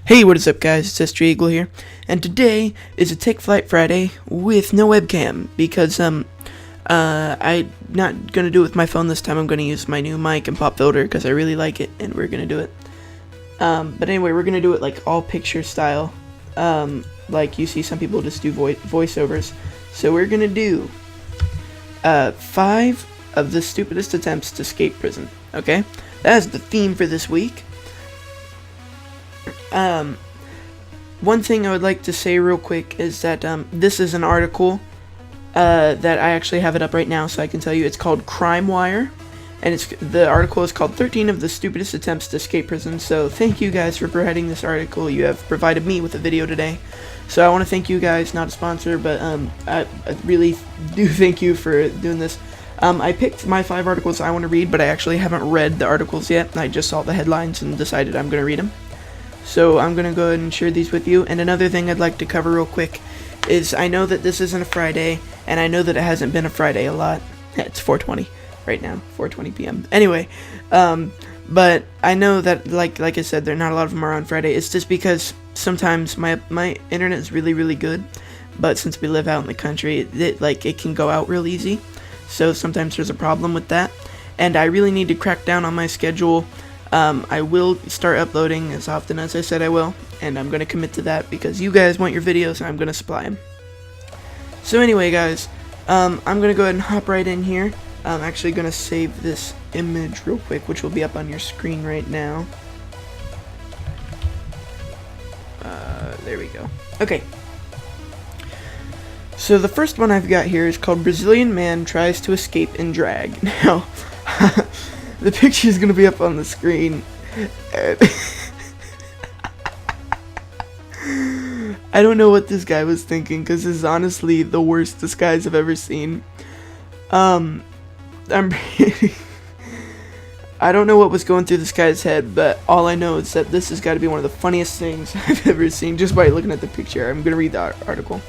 Hey, what is up guys, it's SG Eagle here, and today is a Take Flight Friday with no webcam, because I'm not gonna do it with my phone this time. I'm gonna use my new mic and pop filter, because I really like it, and we're gonna do it. But anyway, we're gonna do it like all picture style, like you see some people just do voiceovers. So we're gonna do 5 of the stupidest attempts to escape prison, okay? That is the theme for this week. One thing I would like to say real quick is that this is an article that I actually have it up right now, so I can tell you. It's called Crime Wire, and the article is called 13 of the Stupidest Attempts to Escape Prison. So thank you guys for providing this article. You have provided me with a video today, so I want to thank you guys. Not a sponsor, but I really do thank you for doing this. I picked my 5 articles I want to read, but I actually haven't read the articles yet. I just saw the headlines and decided I'm going to read them. So I'm going to go ahead and share these with you. And another thing I'd like to cover real quick is I know that this isn't a Friday, and I know that it hasn't been a Friday a lot. It's 4:20 right now, 4:20 p.m. Anyway, but I know that, like I said, there not a lot of them are on Friday. It's just because sometimes my internet is really good, but since we live out in the country, it can go out real easy. So sometimes there's a problem with that, and I really need to crack down on my schedule. I will start uploading as often as I said I will, and I'm going to commit to that because you guys want your videos and I'm going to supply them. So anyway guys, I'm going to go ahead and hop right in here. I'm actually going to save this image real quick, which will be up on your screen right now. There we go. Okay. So the first one I've got here is called Brazilian Man Tries to Escape in Drag. Now, the picture is going to be up on the screen. I don't know what this guy was thinking, because this is honestly the worst disguise I've ever seen. I don't know what was going through this guy's head, but all I know is that this has got to be one of the funniest things I've ever seen just by looking at the picture. I'm going to read the article.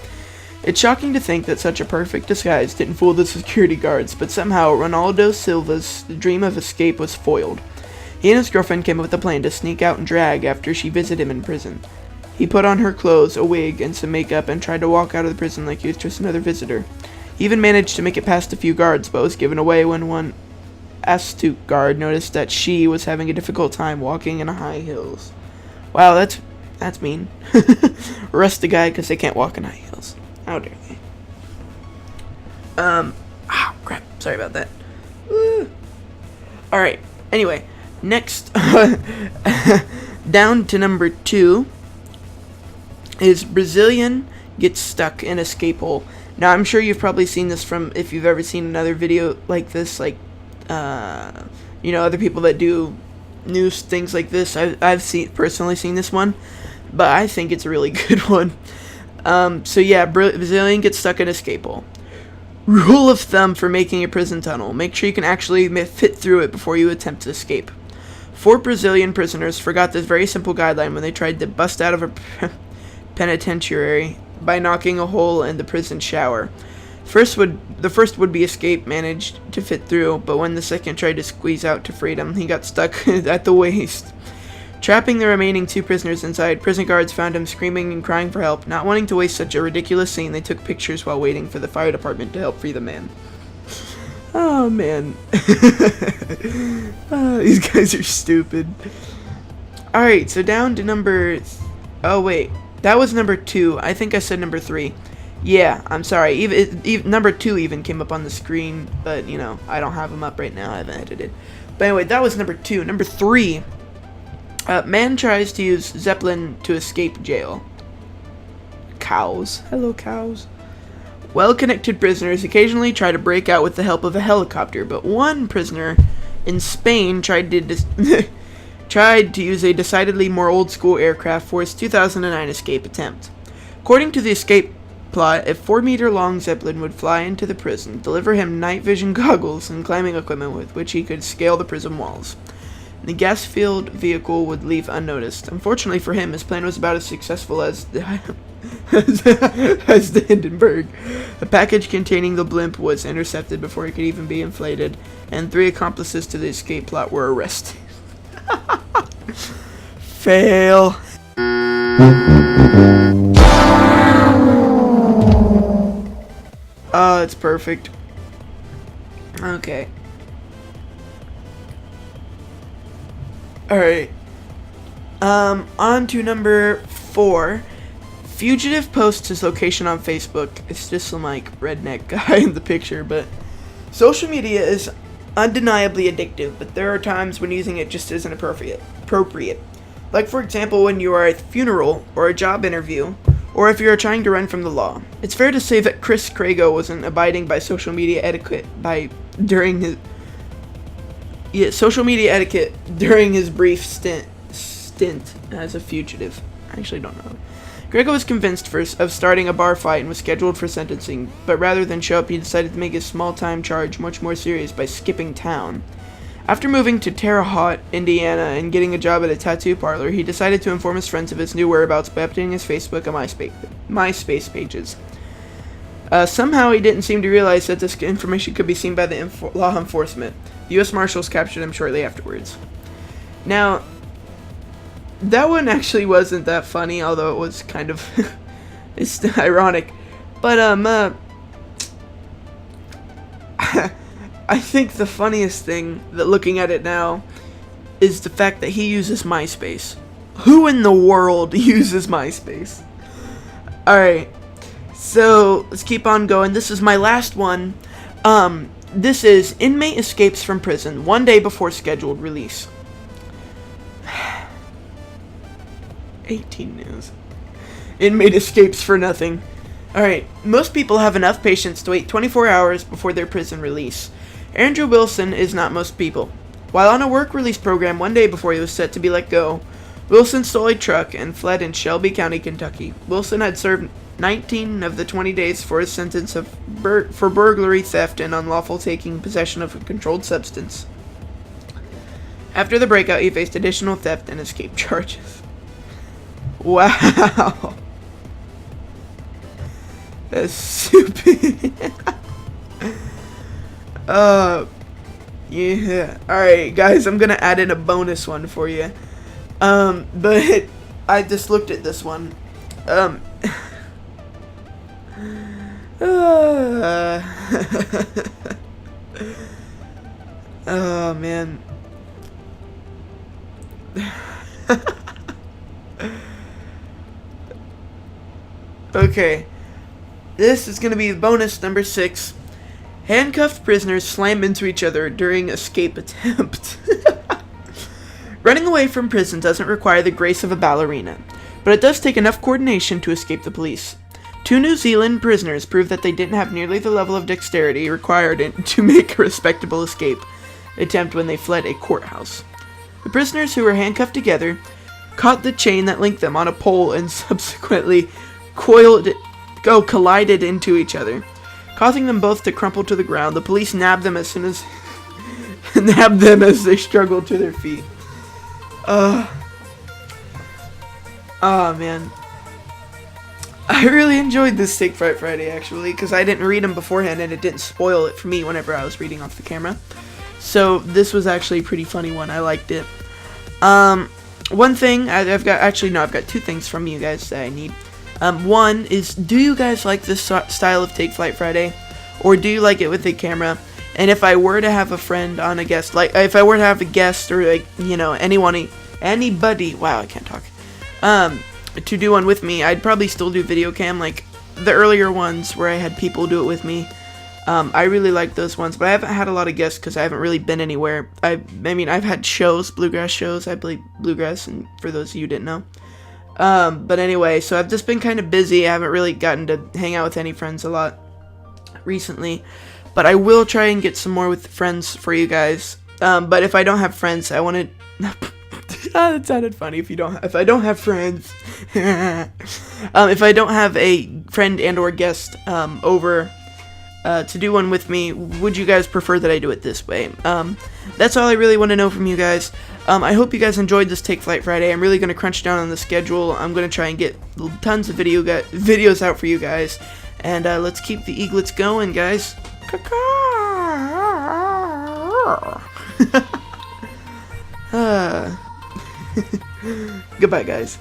It's shocking to think that such a perfect disguise didn't fool the security guards, but somehow Ronaldo Silva's dream of escape was foiled. He and his girlfriend came up with a plan to sneak out in drag after she visited him in prison. He put on her clothes, a wig, and some makeup and tried to walk out of the prison like he was just another visitor. He even managed to make it past a few guards, but was given away when one astute guard noticed that she was having a difficult time walking in high heels. Wow, that's mean. Arrest the guy because they can't walk in high heels. How dare they? Crap. Sorry about that. Alright. Anyway. Next. Down to number 2 is Brazilian gets stuck in escape hole. Now, I'm sure you've probably seen this from, if you've ever seen another video like this, like, other people that do news things like this. I've personally seen this one, but I think it's a really good one. So yeah, Brazilian gets stuck in escape hole. Rule of thumb for making a prison tunnel: make sure you can actually fit through it before you attempt to escape. 4 Brazilian prisoners forgot this very simple guideline when they tried to bust out of a penitentiary by knocking a hole in the prison shower. The first would-be escape managed to fit through, but when the second tried to squeeze out to freedom, he got stuck at the waist. Trapping the remaining 2 prisoners inside, prison guards found him screaming and crying for help. Not wanting to waste such a ridiculous scene, they took pictures while waiting for the fire department to help free the man. Oh, man. These guys are stupid. Alright, so down to number... Oh, wait. That was number 2. I think I said number 3. Yeah, I'm sorry. Even number 2 even came up on the screen, but, I don't have them up right now. I haven't edited. But anyway, that was number 2. Number 3... man tries to use Zeppelin to escape jail. Cows. Hello, cows. Well-connected prisoners occasionally try to break out with the help of a helicopter, but one prisoner in Spain tried to use a decidedly more old-school aircraft for his 2009 escape attempt. According to the escape plot, a 4-meter-long Zeppelin would fly into the prison, deliver him night vision goggles and climbing equipment with which he could scale the prison walls. The gas-filled vehicle would leave unnoticed. Unfortunately for him, his plan was about as successful as the Hindenburg. A package containing the blimp was intercepted before it could even be inflated, and 3 accomplices to the escape plot were arrested. Fail. Oh, it's perfect. Okay. Alright. On to number 4. Fugitive posts his location on Facebook. It's just some, like, redneck guy in the picture, but social media is undeniably addictive, but there are times when using it just isn't appropriate. Like, for example, when you are at a funeral or a job interview, or if you are trying to run from the law. It's fair to say that Chris Crago wasn't abiding by social media etiquette during his brief stint as a fugitive. I actually don't know. Grego was convinced of starting a bar fight and was scheduled for sentencing, but rather than show up, he decided to make his small-time charge much more serious by skipping town. After moving to Terre Haute, Indiana, and getting a job at a tattoo parlor, he decided to inform his friends of his new whereabouts by updating his Facebook and MySpace pages. Somehow, he didn't seem to realize that this information could be seen by the law enforcement. The U.S. Marshals captured him shortly afterwards. Now, that one actually wasn't that funny, although it was kind of it's ironic. But I think the funniest thing, that looking at it now, is the fact that he uses MySpace. Who in the world uses MySpace? Alright, so let's keep on going. This is my last one. This is inmate escapes from prison 1 day before scheduled release. 18 news. Inmate escapes for nothing. Alright, most people have enough patience to wait 24 hours before their prison release. Andrew Wilson is not most people. While on a work release program 1 day before he was set to be let go, Wilson stole a truck and fled in Shelby County, Kentucky. Wilson had served 19 of the 20 days for his sentence for burglary, theft, and unlawful taking possession of a controlled substance. After the breakout, he faced additional theft and escape charges. Wow. That's stupid. Yeah. Alright, guys, I'm gonna add in a bonus one for you. But I just looked at this one. Oh, man. Okay. This is gonna be bonus number 6. Handcuffed prisoners slam into each other during escape attempt. Running away from prison doesn't require the grace of a ballerina, but it does take enough coordination to escape the police. 2 New Zealand prisoners proved that they didn't have nearly the level of dexterity required to make a respectable escape attempt when they fled a courthouse. The prisoners, who were handcuffed together, caught the chain that linked them on a pole and subsequently collided into each other, causing them both to crumple to the ground. The police nabbed them as they struggled to their feet. Oh man. I really enjoyed this Take Fright Friday, actually, because I didn't read them beforehand and it didn't spoil it for me whenever I was reading off the camera. So this was actually a pretty funny one. I liked it. One thing I've got 2 things from you guys that I need. One is, do you guys like this style of Take Flight Friday, or do you like it with a camera? And if I were to have a friend on a guest, like if I were to have a guest or like, you know, anybody, wow, I can't talk, to do one with me, I'd probably still do video cam, like the earlier ones where I had people do it with me. I really like those ones, but I haven't had a lot of guests because I haven't really been anywhere. I mean, I've had shows, bluegrass shows. I play bluegrass, and for those of you who didn't know. But anyway, so I've just been kind of busy. I haven't really gotten to hang out with any friends a lot recently, but I will try and get some more with friends for you guys. But if I don't have friends, I want to. That sounded funny. If I don't have friends, if I don't have a friend and or guest over to do one with me, would you guys prefer that I do it this way? That's all I really want to know from you guys. I hope you guys enjoyed this Take Flight Friday. I'm really going to crunch down on the schedule. I'm going to try and get tons of videos out for you guys. And let's keep the eaglets going, guys. Goodbye, guys.